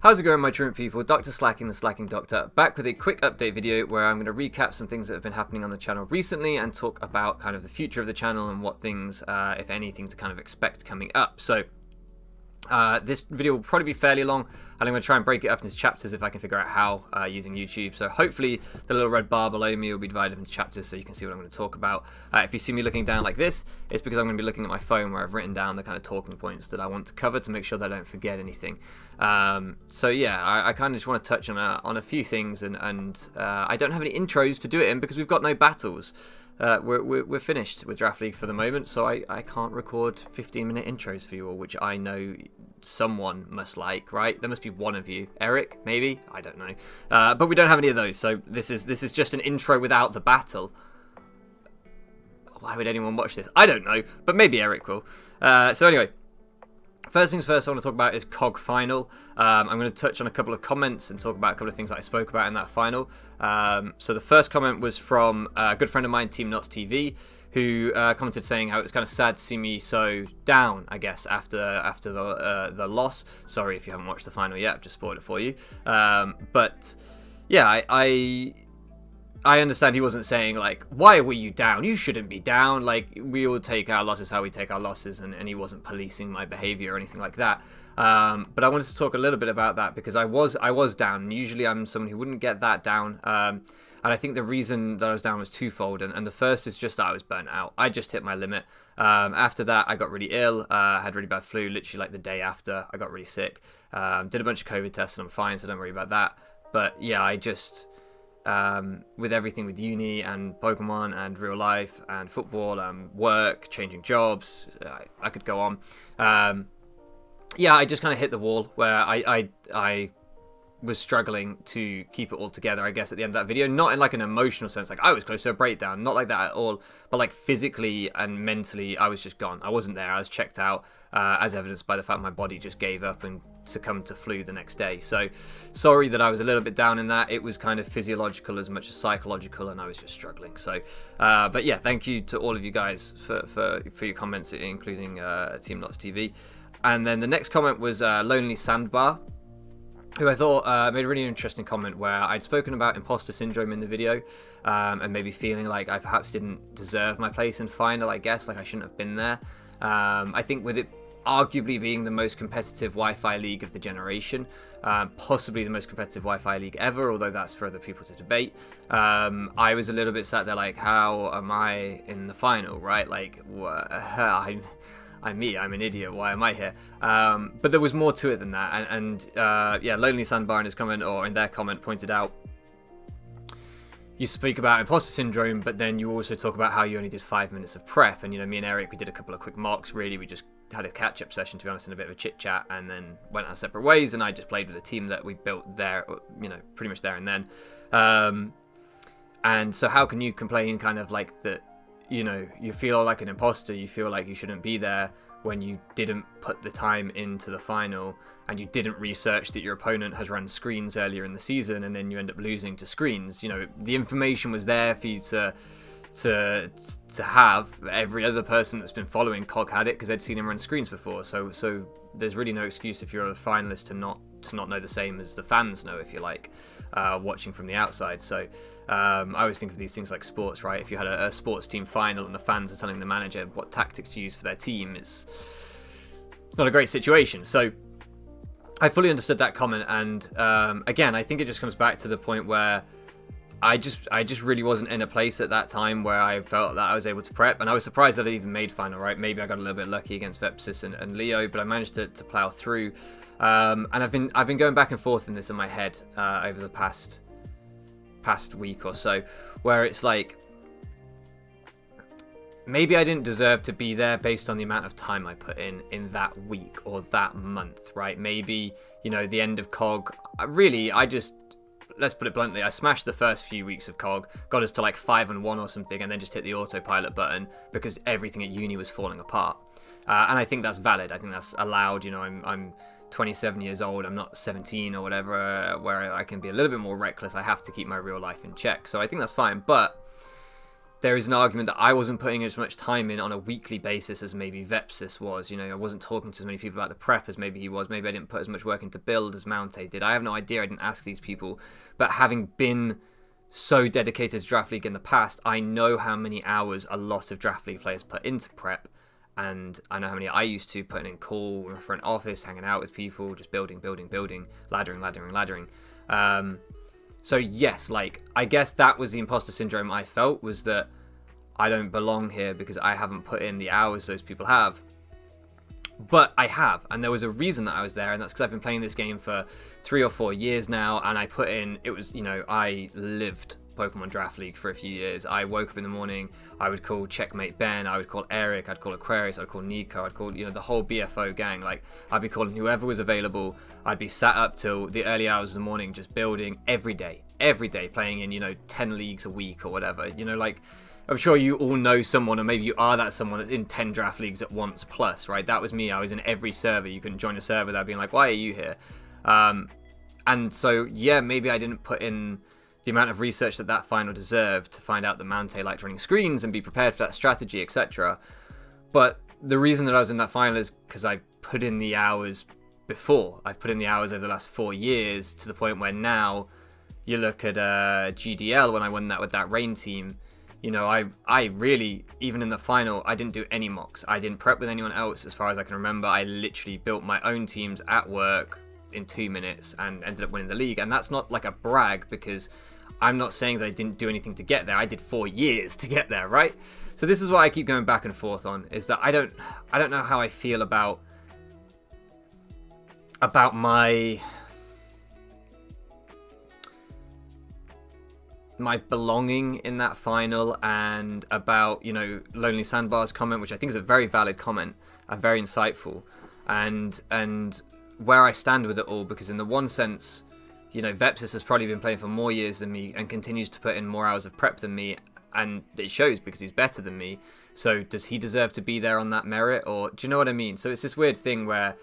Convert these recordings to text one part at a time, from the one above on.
How's it going, my truant people? Dr. Slacking, the Slacking Doctor, back with a quick update video where I'm going to recap some things that have been happening on the channel recently and talk about kind of the future of the channel and what things, if anything, to kind of expect coming up. So this video will probably be fairly long, and I'm going to try and break it up into chapters if I can figure out how using YouTube. So hopefully the little red bar below me will be divided up into chapters so you can see what I'm going to talk about. If you see me looking down like this, it's because I'm going to be looking at my phone where I've written down the kind of talking points that I want to cover to make sure that I don't forget anything. So yeah, I kind of just want to touch on a few things, and I don't have any intros to do it in because we've got no battles. We're finished with Draft League for the moment, so I can't record 15-minute intros for you all, which I know someone must like, right? There must be one of you. Eric, maybe? I don't know. But we don't have any of those, so this is just an intro without the battle. Why would anyone watch this? I don't know, but maybe Eric will. So anyway, first things first I want to talk about is COG Final. I'm going to touch on a couple of comments and talk about a couple of things that I spoke about in that final. So the first comment was from a good friend of mine, Team Nuts TV, who commented saying how it was kind of sad to see me so down, I guess, after the loss. Sorry if you haven't watched the final yet, I've just spoiled it for you. But yeah, I understand he wasn't saying, like, why were you down? You shouldn't be down. Like, we all take our losses how we take our losses, and he wasn't policing my behavior or anything like that. But I wanted to talk a little bit about that because I was down. And usually I'm someone who wouldn't get that down. And I think the reason that I was down was twofold. And the first is just that I was burnt out. I just hit my limit. After that, I got really ill. I had really bad flu, literally like the day after. I got really sick. Did a bunch of COVID tests and I'm fine, so don't worry about that. But yeah, I just... with everything with uni and Pokemon and real life and football and work, changing jobs, I could go on. Yeah, I just kind of hit the wall where I was struggling to keep it all together, I guess, at the end of that video. Not in like an emotional sense, like I was close to a breakdown, not like that at all, but like physically and mentally, I was just gone. I wasn't there. I was checked out, as evidenced by the fact my body just gave up and succumbed to flu the next day. So sorry that I was a little bit down in that. It was kind of physiological as much as psychological, and I was just struggling. So but yeah, thank you to all of you guys for your comments, including Team Lots TV. And then the next comment was Lonely Sandbar, who I thought made a really interesting comment where I'd spoken about imposter syndrome in the video, and maybe feeling like I perhaps didn't deserve my place in final, I guess, like I shouldn't have been there. I think with it arguably being the most competitive Wi-Fi league of the generation, possibly the most competitive Wi-Fi league ever, although that's for other people to debate, I was a little bit sat there like, how am I in the final, right? Like, I'm an idiot, why am I here? But there was more to it than that, and yeah, Lonely Sandbar in his comment, or in their comment, pointed out, you speak about imposter syndrome, but then you also talk about how you only did 5 minutes of prep, and you know, me and Eric, we did a couple of quick mocks, really, we just had a catch-up session, to be honest, and a bit of a chit-chat, and then went our separate ways, and I just played with a team that we built there, you know, pretty much there and then. And so how can you complain kind of like that, you know, you feel like an imposter, you feel like you shouldn't be there when you didn't put the time into the final and you didn't research that your opponent has run screens earlier in the season, and then you end up losing to screens. You know, the information was there for you to have. Every other person that's been following COG had it because they'd seen him run screens before. So there's really no excuse if you're a finalist to not know the same as the fans know, if you like, watching from the outside. So I always think of these things like sports, right? If you had a sports team final and the fans are telling the manager what tactics to use for their team, it's not a great situation. So I fully understood that comment, and again, I think it just comes back to the point where I just really wasn't in a place at that time where I felt that I was able to prep, and I was surprised that I even made final, right? Maybe I got a little bit lucky against Vepsis and Leo, but I managed to plow through. And I've been going back and forth in this in my head over the past week or so, where it's like, maybe I didn't deserve to be there based on the amount of time I put in that week or that month, right? Maybe, you know, the end of COG, let's put it bluntly, I smashed the first few weeks of COG, got us to like 5-1 or something, and then just hit the autopilot button because everything at uni was falling apart. And I think that's valid. I think that's allowed. You know, I'm 27 years old. I'm not 17 or whatever, where I can be a little bit more reckless. I have to keep my real life in check. So I think that's fine. But there is an argument that I wasn't putting as much time in on a weekly basis as maybe Vepsis was. You know, I wasn't talking to as many people about the prep as maybe he was. Maybe I didn't put as much work into build as Mountay did. I have no idea. I didn't ask these people. But having been so dedicated to Draft League in the past, I know how many hours a lot of Draft League players put into prep. And I know how many I used to putting in call, front office, hanging out with people, just building, laddering. So yes, like, I guess that was the imposter syndrome I felt, was that I don't belong here because I haven't put in the hours those people have. But I have, and there was a reason that I was there, and that's because I've been playing this game for 3 or 4 years now, and I put in, it was, you know, I lived Pokemon Draft League for a few years. I woke up in the morning, I would call Checkmate Ben, I would call Eric, I'd call Aquarius, I'd call Nico, I'd call, you know, the whole BFO gang. Like, I'd be calling whoever was available. I'd be sat up till the early hours of the morning just building every day, playing in, you know, 10 leagues a week or whatever. You know, like, I'm sure you all know someone, or maybe you are that someone that's in 10 draft leagues at once plus, right? That was me. I was in every server. You couldn't join a server without being like, why are you here? And so, yeah, maybe I didn't put in the amount of research that final deserved to find out that Mountay liked running screens and be prepared for that strategy, etc. But the reason that I was in that final is because I put in the hours before. I've put in the hours over the last 4 years to the point where now you look at GDL when I won that with that Rain team. You know, I really, even in the final, I didn't do any mocks. I didn't prep with anyone else as far as I can remember. I literally built my own teams at work in 2 minutes and ended up winning the league. And that's not like a brag, because I'm not saying that I didn't do anything to get there. I did 4 years to get there, right? So this is what I keep going back and forth on, is that I don't know how I feel about my belonging in that final, and about, you know, Lonely Sandbar's comment, which I think is a very valid comment and very insightful, and where I stand with it all, because in the one sense, you know, Vepsis has probably been playing for more years than me and continues to put in more hours of prep than me, and it shows because he's better than me. So does he deserve to be there on that merit, or do you know what I mean? So it's this weird thing where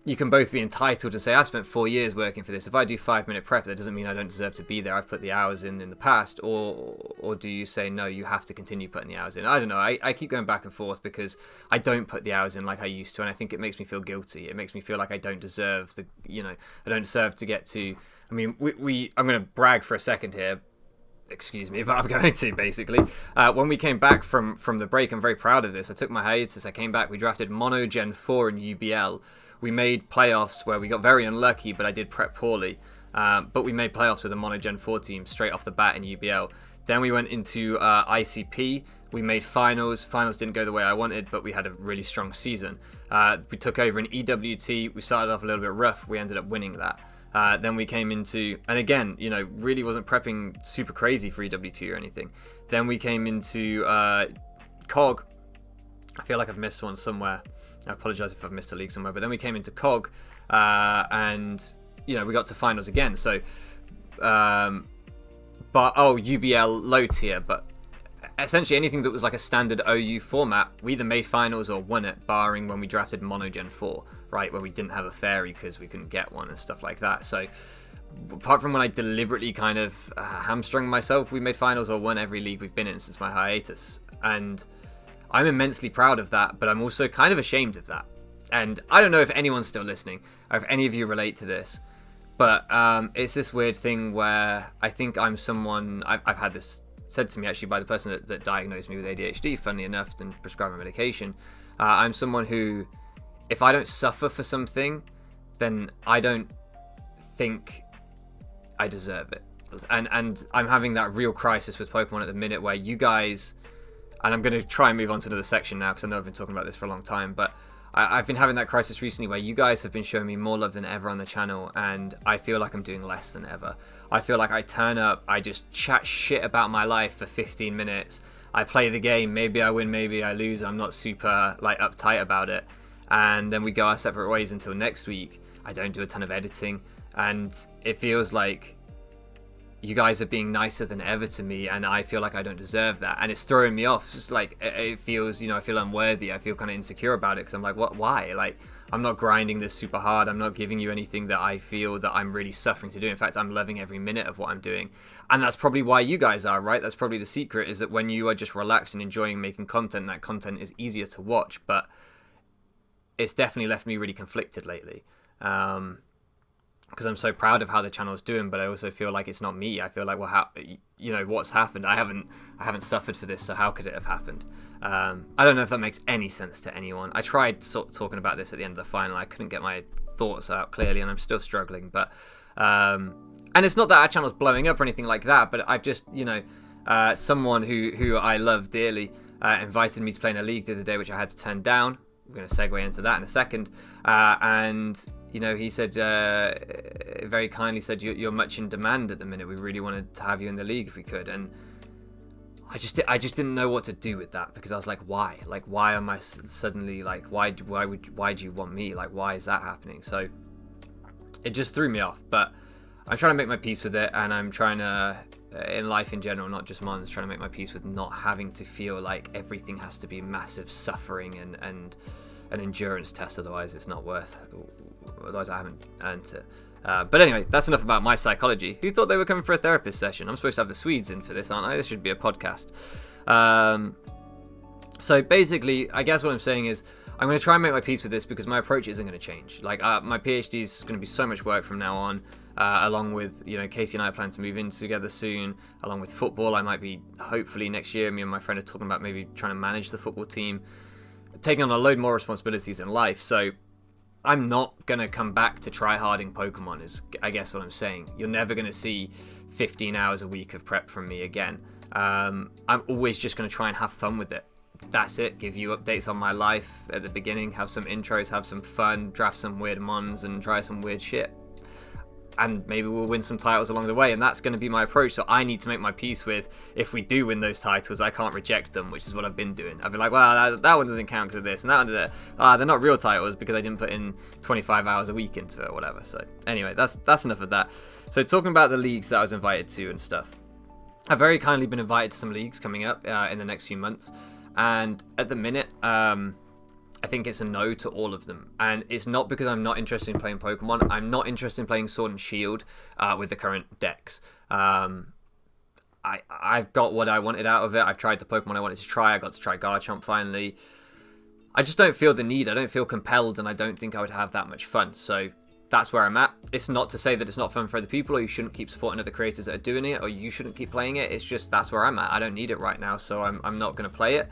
you can both be entitled to say, I've spent 4 years working for this. If I do 5-minute prep, that doesn't mean I don't deserve to be there. I've put the hours in the past. Or do you say, no, you have to continue putting the hours in? I don't know. I keep going back and forth because I don't put the hours in like I used to. And I think it makes me feel guilty. It makes me feel like I don't deserve I don't deserve to get to, I mean, I'm going to brag for a second here. Excuse me, but I'm going to, basically. When we came back from the break, I'm very proud of this. I took my hiatus. I came back. We drafted Mono Gen 4 in UBL. We made playoffs where we got very unlucky, but I did prep poorly. But we made playoffs with a Mono Gen 4 team straight off the bat in UBL. Then we went into ICP. We made finals. Finals didn't go the way I wanted, but we had a really strong season. We took over in EWT. We started off a little bit rough. We ended up winning that. Then we came into, and again, you know, really wasn't prepping super crazy for EWT or anything. Then we came into COG. I feel like I've missed one somewhere. I apologize if I've missed a league somewhere. But then we came into COG, and, you know, we got to finals again. So, UBL low tier, but essentially anything that was like a standard OU format, we either made finals or won it, barring when we drafted Mono Gen 4, right, where we didn't have a fairy because we couldn't get one and stuff like that. So apart from when I deliberately kind of hamstrung myself, we made finals or won every league we've been in since my hiatus. And I'm immensely proud of that, but I'm also kind of ashamed of that. And I don't know if anyone's still listening, or if any of you relate to this, but it's this weird thing where I think I'm someone, I've had this said to me actually by the person that diagnosed me with ADHD, funnily enough, and prescribed my medication. I'm someone who, if I don't suffer for something, then I don't think I deserve it. And I'm having that real crisis with Pokemon at the minute where you guys, and I'm going to try and move on to another section now because I know I've been talking about this for a long time, but I've been having that crisis recently where you guys have been showing me more love than ever on the channel, and I feel like I'm doing less than ever. I feel like I turn up, I just chat shit about my life for 15 minutes. I play the game, maybe I win, maybe I lose. I'm not super like uptight about it. And then we go our separate ways until next week. I don't do a ton of editing, and it feels like you guys are being nicer than ever to me, and I feel like I don't deserve that, and it's throwing me off. Just like it feels, I feel unworthy. I feel kind of insecure about it because I'm like, what? Why? Like, I'm not grinding this super hard. I'm not giving you anything that I feel that I'm really suffering to do. In fact, I'm loving every minute of what I'm doing, and that's probably why you guys are, right? That's probably the secret, is that when you are just relaxed and enjoying making content, that content is easier to watch. But it's definitely left me really conflicted lately. Because I'm so proud of how the channel is doing, but I also feel like it's not me. I feel like, well, how, what's happened? I haven't suffered for this, so how could it have happened? I don't know if that makes any sense to anyone. I tried talking about this at the end of the final. I couldn't get my thoughts out clearly, and I'm still struggling. But and it's not that our channel's blowing up or anything like that, but I've just, someone who I love dearly invited me to play in a league the other day, which I had to turn down. I'm going to segue into that in a second. And he said, very kindly said, you're much in demand at the minute. We really wanted to have you in the league if we could. And I just didn't know what to do with that, because I was like, why? Like, why am I suddenly like, why do you want me? Like, why is that happening? So it just threw me off. But I'm trying to make my peace with it, and I'm trying to, in life in general, not just Mons, trying to make my peace with not having to feel like everything has to be massive suffering and an endurance test. Otherwise it's not worth it. Otherwise I haven't earned it. But anyway, that's enough about my psychology. Who thought they were coming for a therapist session? I'm supposed to have the Swedes in for this, aren't I? This should be a podcast. So basically, I guess what I'm saying is, I'm going to try and make my peace with this, because my approach isn't going to change. Like, my PhD is going to be so much work from now on, along with, Casey and I plan to move in together soon. Along with football, I might be, hopefully next year, me and my friend are talking about maybe trying to manage the football team, taking on a load more responsibilities in life. So I'm not going to come back to try-harding Pokemon, is I guess what I'm saying. You're never going to see 15 hours a week of prep from me again. I'm always just going to try and have fun with it. That's it. Give you updates on my life at the beginning, have some intros, have some fun, draft some weird mons, and try some weird shit. And maybe we'll win some titles along the way, and that's going to be my approach. So I need to make my peace with, if we do win those titles, I can't reject them, which is what I've been doing. I've been like, well, that one doesn't count because of this, and that one does. They're not real titles because I didn't put in 25 hours a week into it or whatever. So anyway, that's enough of that. So talking about the leagues that I was invited to and stuff, I've very kindly been invited to some leagues coming up in the next few months, and at the minute, I think it's a no to all of them. And it's not because I'm not interested in playing Pokemon. I'm not interested in playing Sword and Shield with the current decks. I've got what I wanted out of it. I've tried the Pokemon I wanted to try. I got to try Garchomp finally. I just don't feel the need. I don't feel compelled, and I don't think I would have that much fun. So that's where I'm at. It's not to say that it's not fun for other people, or you shouldn't keep supporting other creators that are doing it, or you shouldn't keep playing it. It's just that's where I'm at. I don't need it right now, so I'm not going to play it.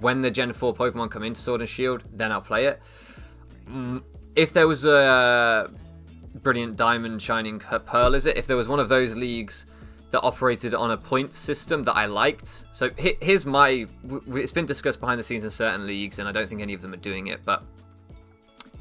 When the Gen 4 Pokemon come into Sword and Shield, then I'll play it. If there was a Brilliant Diamond, Shining Pearl, if there was one of those leagues that operated on a point system that I liked. So here's it's been discussed behind the scenes in certain leagues, and I don't think any of them are doing it, but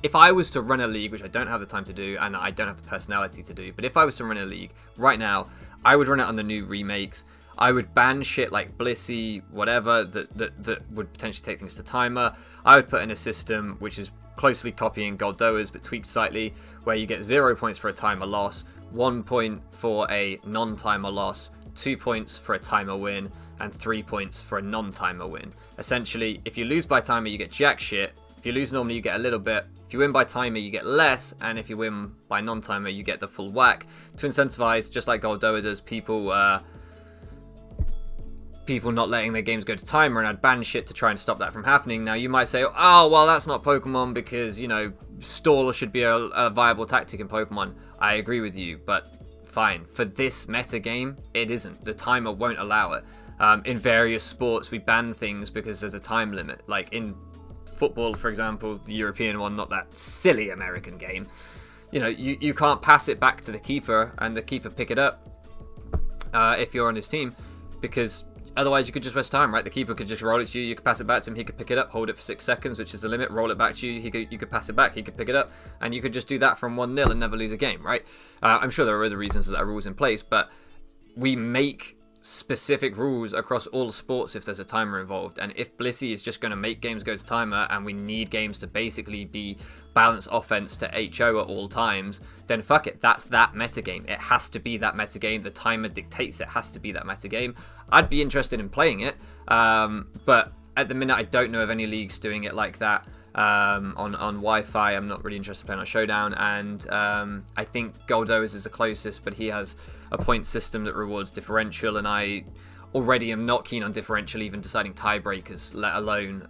if I was to run a league, which I don't have the time to do, and I don't have the personality to do, but if I was to run a league right now, I would run it on the new remakes. I would ban shit like Blissey, whatever, that would potentially take things to timer. I would put in a system which is closely copying Goldoa's but tweaked slightly, where you get 0 points for a timer loss, 1 point for a non-timer loss, 2 points for a timer win, and 3 points for a non-timer win. Essentially, if you lose by timer, you get jack shit. If you lose normally, you get a little bit. If you win by timer, you get less, and if you win by non-timer, you get the full whack. To incentivize, just like Goldoa does, people not letting their games go to timer, and I'd ban shit to try and stop that from happening. Now you might say, oh well, that's not Pokemon, because stall should be a viable tactic in Pokemon. I agree with you, but fine, for this meta game it isn't. The timer won't allow it. In various sports we ban things because there's a time limit, like in football, for example, the European one, not that silly American game. You can't pass it back to the keeper and the keeper pick it up if you're on his team, because otherwise you could just waste time, right? The keeper could just roll it to you, you could pass it back to him, he could pick it up, hold it for 6 seconds, which is the limit, roll it back to you, you could pass it back, he could pick it up, and you could just do that from 1-0 and never lose a game, right? I'm sure there are other reasons that are rules in place, but we make specific rules across all sports if there's a timer involved. And if Blissey is just going to make games go to timer, and we need games to basically be balanced offense to HO at all times, then fuck it, that's that metagame. It has to be that metagame. The timer dictates it has to be that metagame. I'd be interested in playing it, but at the minute I don't know of any leagues doing it like that. On Wi-Fi, I'm not really interested in playing on Showdown, and I think Goldo's is the closest, but he has a point system that rewards differential, and I already am not keen on differential, even deciding tiebreakers, let alone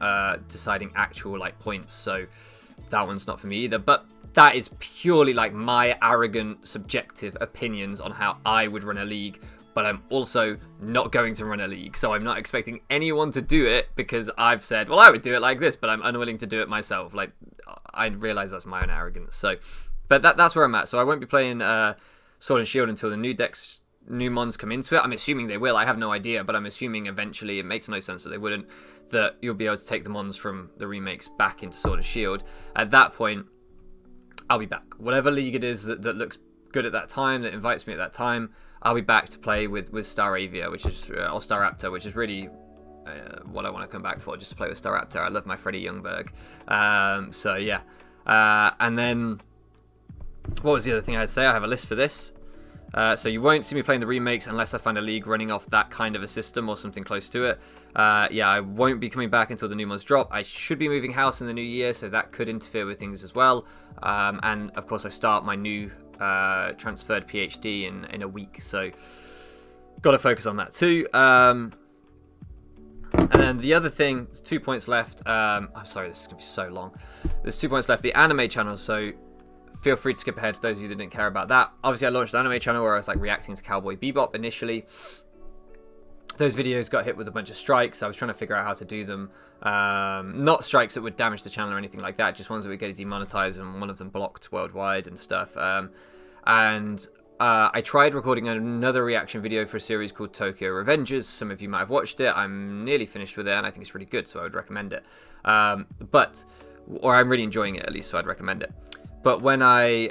deciding actual like points. So that one's not for me either. But that is purely like my arrogant, subjective opinions on how I would run a league. But I'm also not going to run a league, so I'm not expecting anyone to do it because I've said, well, I would do it like this, but I'm unwilling to do it myself. Like, I realise that's my own arrogance. So, but that's where I'm at. So I won't be playing Sword and Shield until the new mons come into it. I'm assuming they will. I have no idea, but I'm assuming eventually. It makes no sense that they wouldn't. That you'll be able to take the mons from the remakes back into Sword and Shield. At that point, I'll be back. Whatever league it is that looks good at that time, that invites me at that time, I'll be back to play with Staravia, which is or Staraptor, which is really what I want to come back for, just to play with Staraptor. I love my Freddie Youngberg. So yeah, and then what was the other thing I'd say? I have a list for this. So you won't see me playing the remakes unless I find a league running off that kind of a system or something close to it. Yeah, I won't be coming back until the new mods drop. I should be moving house in the new year, so that could interfere with things as well. And of course I start my new transferred PhD in a week, so got to focus on that too. And then the other thing, there's 2 points left. I'm sorry, this is gonna be so long. There's 2 points left. The anime channel, so feel free to skip ahead for those of you that didn't care about that. Obviously I launched the anime channel where I was like reacting to Cowboy Bebop initially. Those videos got hit with a bunch of strikes. I was trying to figure out how to do them. Not strikes that would damage the channel or anything like that, just ones that would get it demonetized, and one of them blocked worldwide and stuff. I tried recording another reaction video for a series called Tokyo Revengers. Some of you might have watched it. I'm nearly finished with it, and I think it's really good, so I would recommend it. Or I'm really enjoying it at least, so I'd recommend it. But when I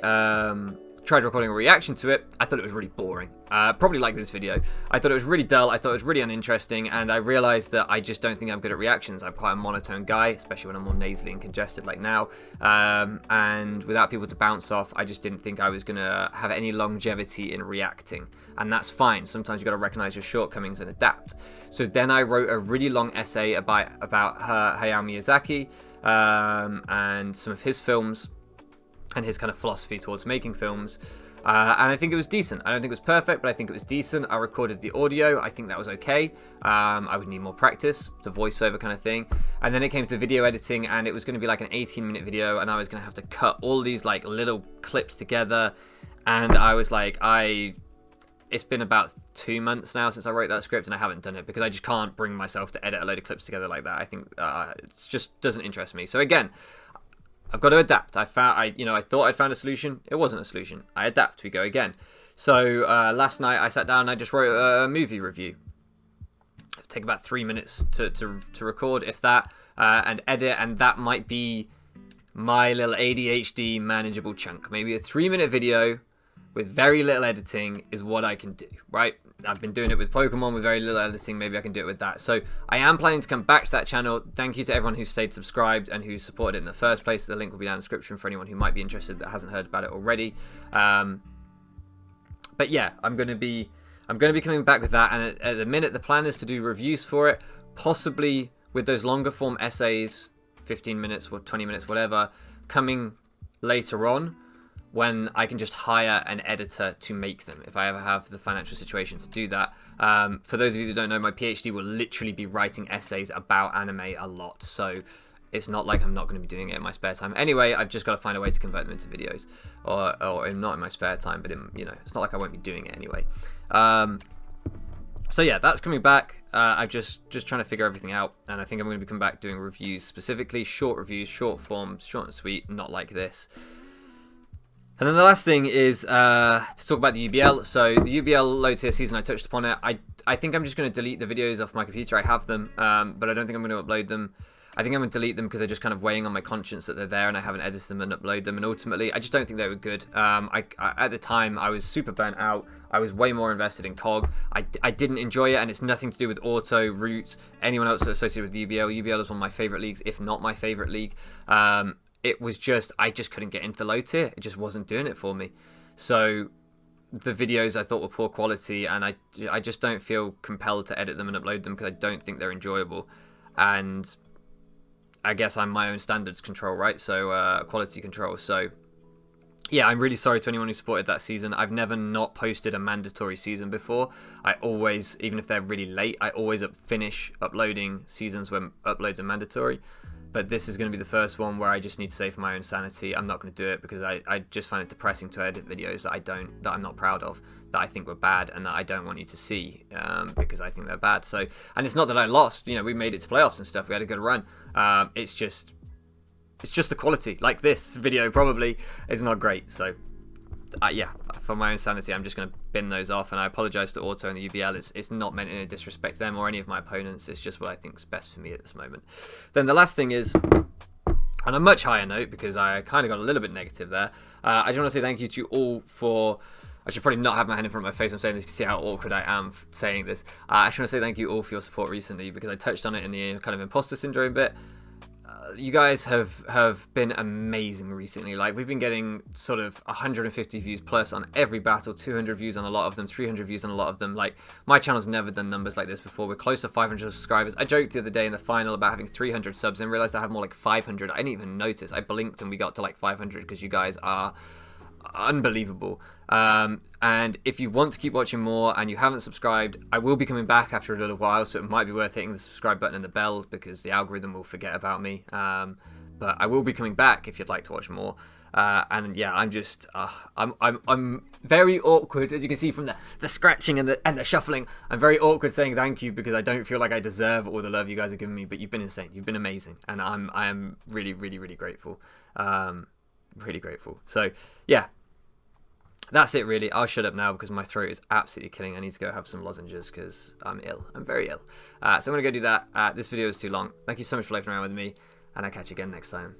tried recording a reaction to it, I thought it was really boring. Probably like this video. I thought it was really dull, I thought it was really uninteresting, and I realised that I just don't think I'm good at reactions. I'm quite a monotone guy, especially when I'm more nasally and congested like now. And without people to bounce off, I just didn't think I was going to have any longevity in reacting. And that's fine. Sometimes you've got to recognise your shortcomings and adapt. So then I wrote a really long essay about Hayao Miyazaki and some of his films, and his kind of philosophy towards making films. And I think it was decent. I don't think it was perfect, but I think it was decent. I recorded the audio. I think that was okay. I would need more practice, the voiceover kind of thing. And then it came to video editing, and it was going to be like an 18-minute video, and I was going to have to cut all these like little clips together. And I was like, it's been about 2 months now since I wrote that script, and I haven't done it because I just can't bring myself to edit a load of clips together like that. I think it just doesn't interest me. So again, I've got to adapt. I thought I'd found a solution. It wasn't a solution. I adapt. We go again. So last night I sat down and I just wrote a movie review. It'll take about 3 minutes to record, if that, and edit, and that might be my little ADHD manageable chunk. Maybe a 3-minute video with very little editing is what I can do, right? I've been doing it with Pokemon with very little editing. Maybe I can do it with that. So I am planning to come back to that channel. Thank you to everyone who stayed subscribed and who supported it in the first place. The link will be down in the description for anyone who might be interested that hasn't heard about it already. But yeah, I'm going to be coming back with that. And at the minute, the plan is to do reviews for it, possibly with those longer form essays, 15 minutes or 20 minutes, whatever, coming later on, when I can just hire an editor to make them, if I ever have the financial situation to do that. For those of you that don't know, my PhD will literally be writing essays about anime a lot, so it's not like I'm not going to be doing it in my spare time. Anyway, I've just got to find a way to convert them into videos, or not in my spare time, but it's not like I won't be doing it anyway. So yeah, that's coming back. I'm just trying to figure everything out, and I think I'm going to be coming back doing reviews, specifically short reviews, short form, short and sweet, not like this. And then the last thing is to talk about the UBL. So the UBL low tier season, I touched upon it. I think I'm just going to delete the videos off my computer. I have them, but I don't think I'm going to upload them. I think I'm going to delete them because they're just kind of weighing on my conscience that they're there and I haven't edited them and uploaded them. And ultimately, I just don't think they were good. At the time, I was super burnt out. I was way more invested in COG. I didn't enjoy it, and it's nothing to do with Auto, Root, anyone else associated with UBL. UBL is one of my favourite leagues, if not my favourite league. It was just, I just couldn't get into the low tier. It just wasn't doing it for me. So the videos I thought were poor quality, and I just don't feel compelled to edit them and upload them because I don't think they're enjoyable. And I guess I'm my own standards control, right? So quality control. So yeah, I'm really sorry to anyone who supported that season. I've never not posted a mandatory season before. I always, even if they're really late, I always finish uploading seasons when uploads are mandatory. But this is going to be the first one where I just need to say for my own sanity, I'm not going to do it because I just find it depressing to edit videos that I'm not proud of, that I think were bad and that I don't want you to see because I think they're bad. So, and it's not that I lost. You know, we made it to playoffs and stuff. We had a good run. It's just the quality. Like this video probably is not great. So yeah, for my own sanity, I'm just going to bin those off, and I apologise to Auto and the UBL. It's not meant in a disrespect to them or any of my opponents. It's just what I think is best for me at this moment. Then the last thing is, on a much higher note, because I kind of got a little bit negative there, I just want to say thank you to you all for... I should probably not have my hand in front of my face. I'm saying this. You can see how awkward I am saying this. I just want to say thank you all for your support recently, because I touched on it in the kind of imposter syndrome bit. You guys have been amazing recently. Like, we've been getting sort of 150 views plus on every battle, 200 views on a lot of them, 300 views on a lot of them. Like, my channel's never done numbers like this before. We're close to 500 subscribers. I joked the other day in the final about having 300 subs and realized I have more like 500. I didn't even notice. I blinked and we got to like 500 because you guys are unbelievable. And if you want to keep watching more and you haven't subscribed, I will be coming back after a little while, so it might be worth hitting the subscribe button and the bell because the algorithm will forget about me. But I will be coming back if you'd like to watch more. And yeah, I'm just I'm very awkward, as you can see from the scratching and the shuffling. I'm very awkward saying thank you because I don't feel like I deserve all the love you guys are giving me. But you've been insane. You've been amazing, and I am really grateful. Really grateful. So yeah. That's it really. I'll shut up now because my throat is absolutely killing. I need to go have some lozenges because I'm ill. I'm very ill. So I'm going to go do that. This video is too long. Thank you so much for listening around with me, and I'll catch you again next time.